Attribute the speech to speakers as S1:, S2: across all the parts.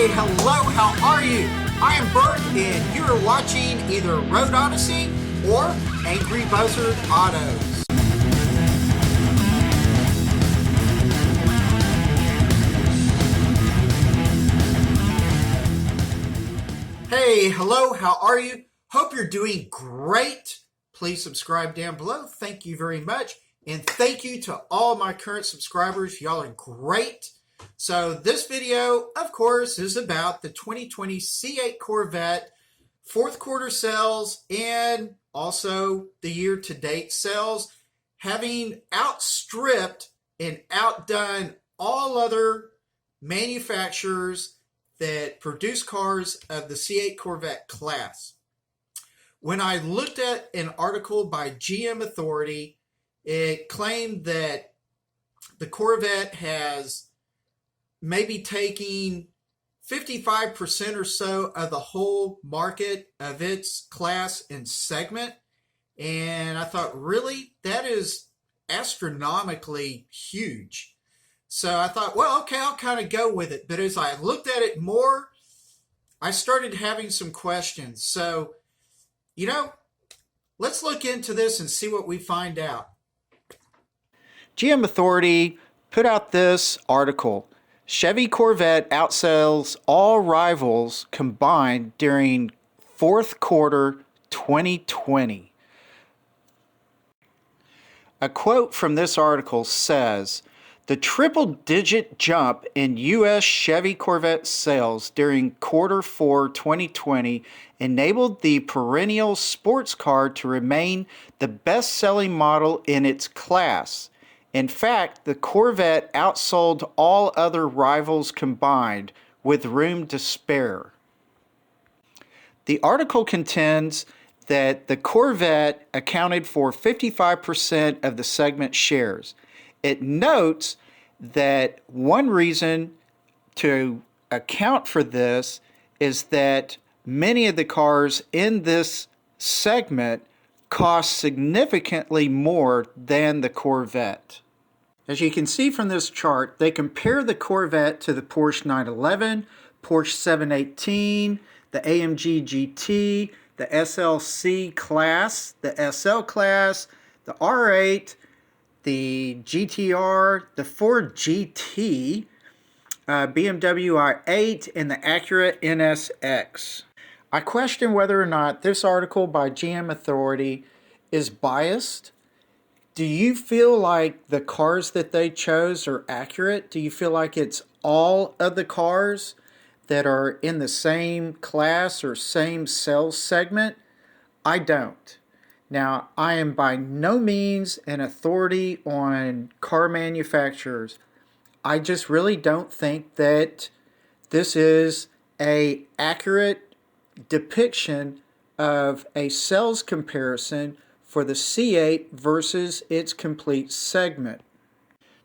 S1: Hello, how are you? I am Bert, and you're watching either Road Odyssey or Angry Buzzard Autos. Hey, hello, how are you? Hope you're doing great. Please subscribe down below. Thank you very much. And thank you to all my current subscribers. Y'all are great. So this video, of course, is about the 2020 C8 Corvette fourth quarter sales and also the year-to-date sales, having outstripped and outdone all other manufacturers that produce cars of the C8 Corvette class. When I looked at an article by GM Authority, it claimed that the Corvette has maybe taking 55% or so of the whole market of its class and segment. And I thought, really? That is astronomically huge. So I thought, well, okay, I'll kind of go with it. But as I looked at it more, I started having some questions. So, let's look into this and see what we find out. GM Authority put out this article. Chevy Corvette outsells all rivals combined during fourth quarter 2020. A quote from this article says, "The triple-digit jump in U.S. Chevy Corvette sales during quarter 4 2020 enabled the perennial sports car to remain the best-selling model in its class. In fact, the Corvette outsold all other rivals combined, with room to spare." The article contends that the Corvette accounted for 55% of the segment shares. It notes that one reason to account for this is that many of the cars in this segment cost significantly more than the Corvette. As you can see from this chart, they compare the Corvette to the Porsche 911, Porsche 718, the AMG GT, the SLC class, the SL class, the R8, the GTR, the Ford GT, BMW i8, and the Acura NSX. I question whether or not this article by GM Authority is biased. Do you feel like the cars that they chose are accurate? Do you feel like it's all of the cars that are in the same class or same sales segment? I don't. Now, I am by no means an authority on car manufacturers. I just really don't think that this is an accurate depiction of a sales comparison for the C8 versus its complete segment.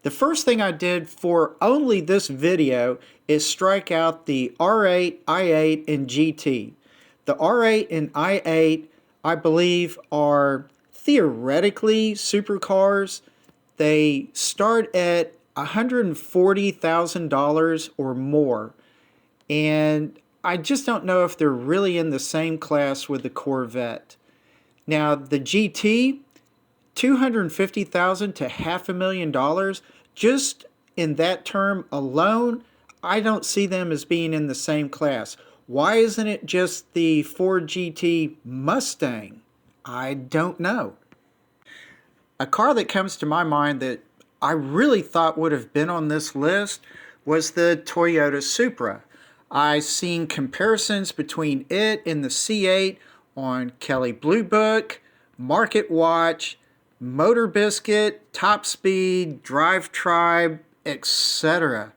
S1: The first thing I did for only this video is strike out the R8, i8, and GT. The R8 and i8, I believe, are theoretically supercars. They start at $140,000 or more, and I just don't know if they're really in the same class with the Corvette. Now, the GT, $250,000 to $500,000, just in that term alone, I don't see them as being in the same class. Why isn't it just the Ford GT Mustang? I don't know. A car that comes to my mind that I really thought would have been on this list was the Toyota Supra. I've seen comparisons between it and the C8 on Kelley Blue Book, Market Watch, Motor Biscuit, Top Speed, Drive Tribe, etc.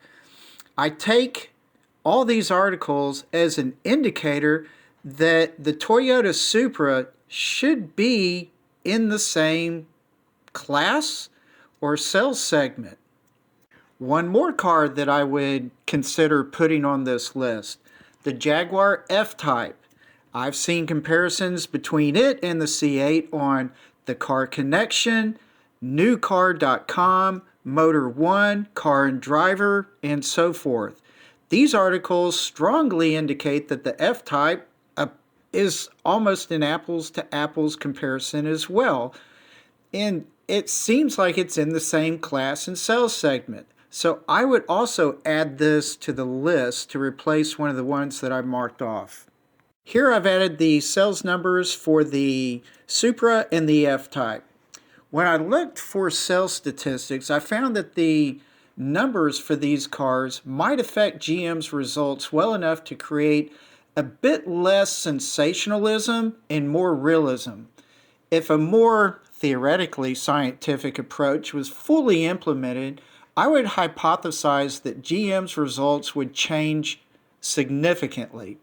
S1: I take all these articles as an indicator that the Toyota Supra should be in the same class or sales segment. One more car that I would consider putting on this list, the Jaguar F-Type. I've seen comparisons between it and the C8 on the Car Connection, newcar.com, Motor One, Car and Driver, and so forth. These articles strongly indicate that the F-Type is almost an apples to apples comparison as well. And it seems like it's in the same class and sales segment. So I would also add this to the list to replace one of the ones that I marked off. Here I've added the sales numbers for the Supra and the F-Type. When I looked for sales statistics, I found that the numbers for these cars might affect GM's results well enough to create a bit less sensationalism and more realism. If a more theoretically scientific approach was fully implemented, I would hypothesize that GM's results would change significantly.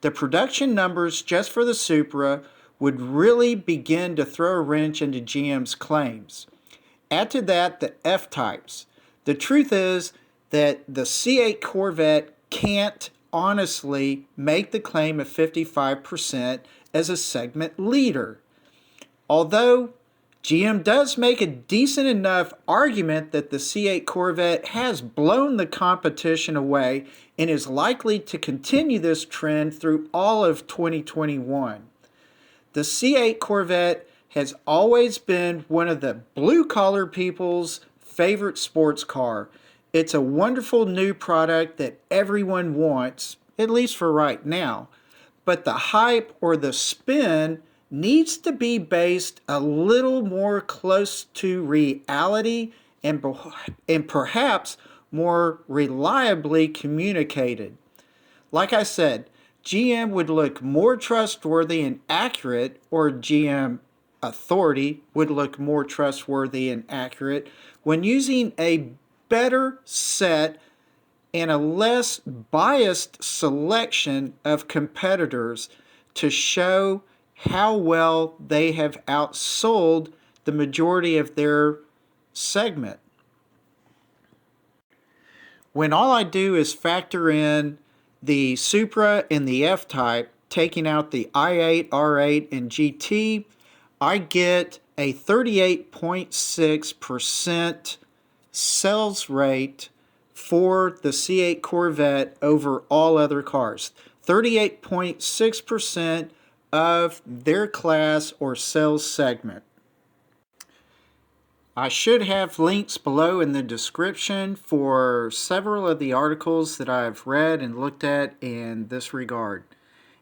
S1: The production numbers just for the Supra would really begin to throw a wrench into GM's claims. Add to that the F-types. The truth is that the C8 Corvette can't honestly make the claim of 55% as a segment leader. Although GM does make a decent enough argument that the C8 Corvette has blown the competition away and is likely to continue this trend through all of 2021. The C8 Corvette has always been one of the blue-collar people's favorite sports car. It's a wonderful new product that everyone wants, at least for right now. But the hype or the spin needs to be based a little more close to reality and perhaps more reliably communicated. Like I said, GM would look more trustworthy and accurate, or GM authority would look more trustworthy and accurate when using a better set and a less biased selection of competitors to show how well they have outsold the majority of their segment. When all I do is factor in the Supra and the F-Type, taking out the i8, R8, and GT, I get a 38.6% sales rate for the C8 Corvette over all other cars. 38.6% of their class or sales segment. I should have links below in the description for several of the articles that I've read and looked at in this regard.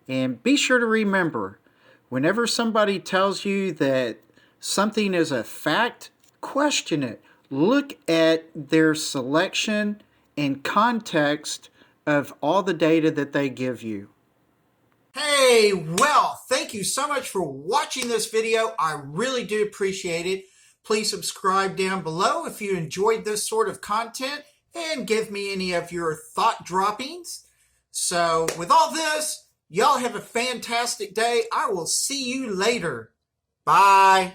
S1: And be sure to remember, whenever somebody tells you that something is a fact, question it. Look at their selection and context of all the data that they give you. Hey, well, thank you so much for watching this video. I really do appreciate it. Please subscribe down below if you enjoyed this sort of content and give me any of your thought droppings. So with all this, y'all have a fantastic day. I will see you later. Bye.